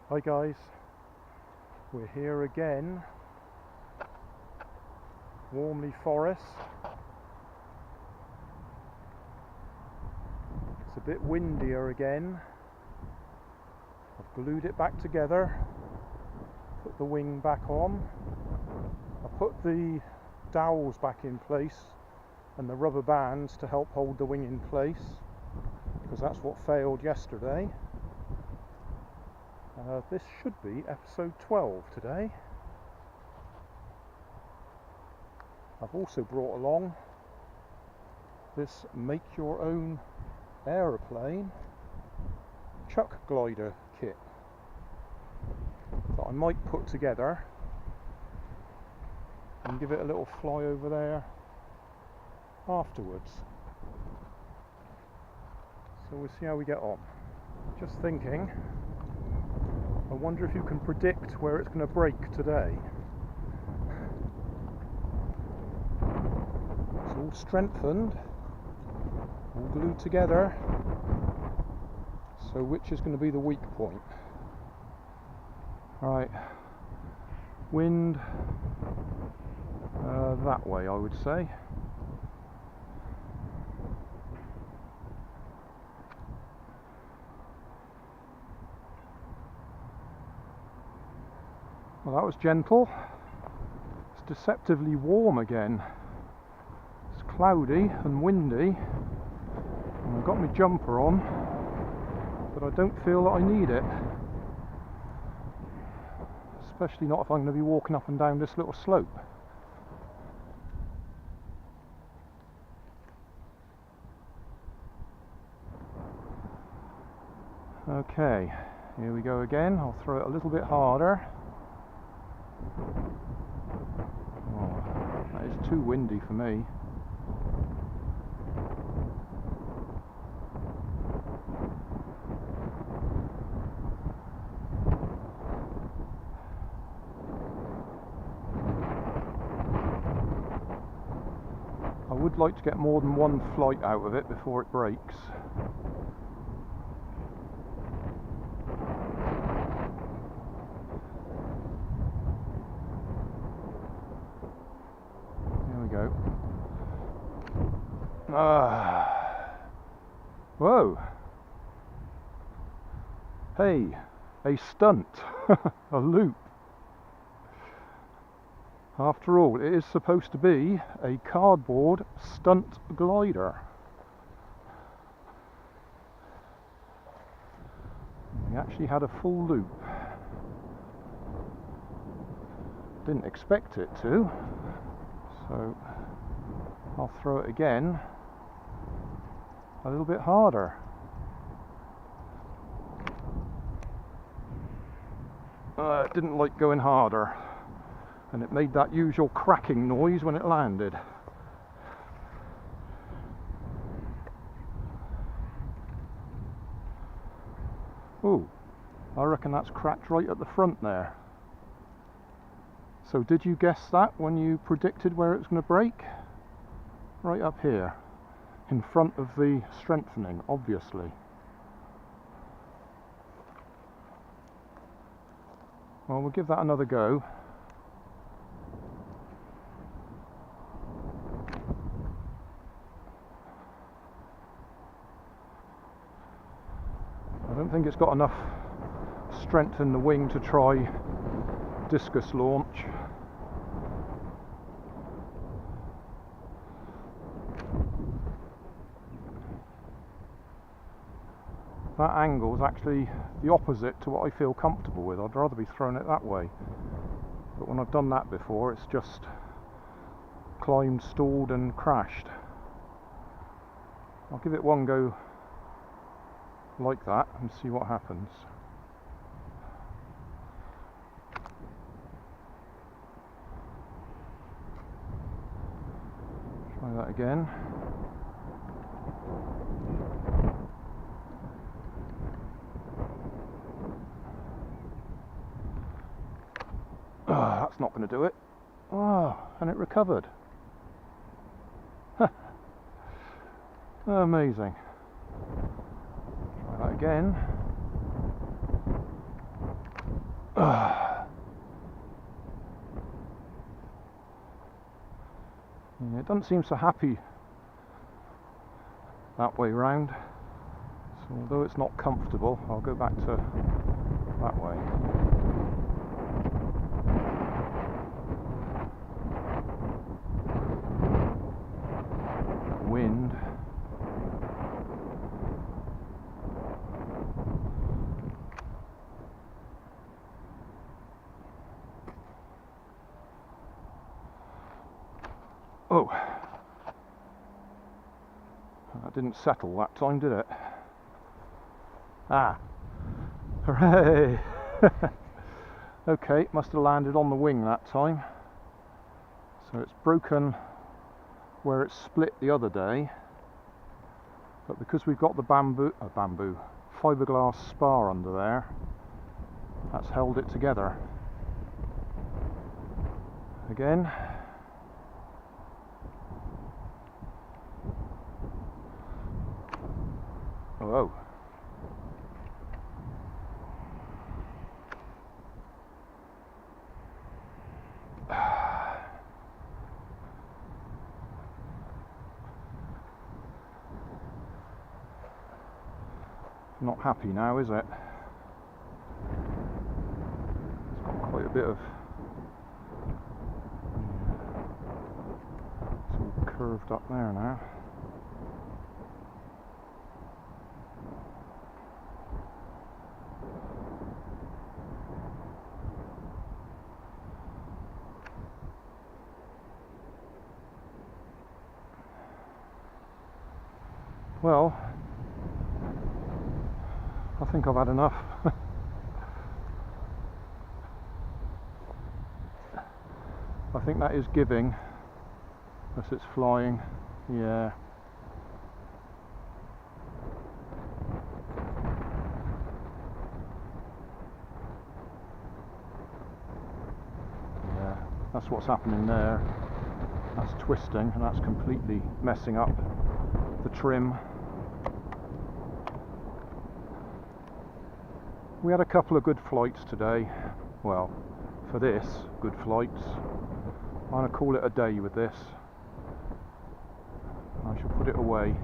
Hi guys, we're here again, Warmley Forest. It's a bit windier again. I've glued it back together, put the wing back on. I put the dowels back in place and the rubber bands to help hold the wing in place, because that's what failed yesterday. This should be episode 12 today. I've also brought along this make your own aeroplane chuck glider kit that I might put together and give it a little fly over there afterwards. So we'll see how we get on. Just thinking, I wonder if you can predict where it's going to break today. It's all strengthened, all glued together. So which is going to be the weak point? Right, wind that way, I would say. Well, that was gentle. It's deceptively warm again. It's cloudy and windy, and I've got my jumper on, but I don't feel that I need it. Especially not if I'm going to be walking up and down this little slope. Okay, here we go again. I'll throw it a little bit harder. Oh, that is too windy for me. I would like to get more than one flight out of it before it breaks. Whoa! Hey, a stunt, a loop. After all, it is supposed to be a cardboard stunt glider. We actually had a full loop. Didn't expect it to, so I'll throw it again a little bit harder. It didn't like going harder, and it made that usual cracking noise when it landed. Ooh, I reckon that's cracked right at the front there. So did you guess that when you predicted where it's going to break? Right up here, in front of the strengthening, obviously. Well, we'll give that another go. I don't think it's got enough strength in the wing to try discus launch. That angle is actually the opposite to what I feel comfortable with. I'd rather be throwing it that way. But when I've done that before, it's just climbed, stalled and crashed. I'll give it one go like that and see what happens. Try that again. That's not going to do it. Oh, and it recovered. Amazing. Try that again. Yeah, it doesn't seem so happy that way round, so although it's not comfortable, I'll go back to that way. Wind. Oh, that didn't settle that time, did it? Ah, hooray! Okay, must have landed on the wing that time. So it's broken where it split the other day, but because we've got the fiberglass spar under there, that's held it together. Again. Oh. Not happy now, is it? It's got quite a bit of... It's all curved up there now. Well, I think I've had enough. I think that is giving, as it's flying, yeah. Yeah, that's what's happening there. That's twisting, and that's completely messing up the trim. We had a couple of good flights today. Well, for this, good flights. I'm going to call it a day with this. I shall put it away.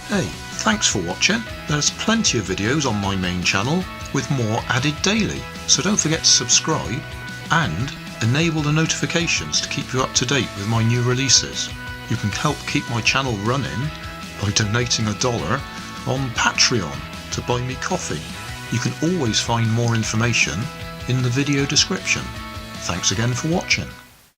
Hey, thanks for watching. There's plenty of videos on my main channel with more added daily, so don't forget to subscribe and enable the notifications to keep you up to date with my new releases. You can help keep my channel running by donating $1 on Patreon to buy me coffee. You can always find more information in the video description. Thanks again for watching.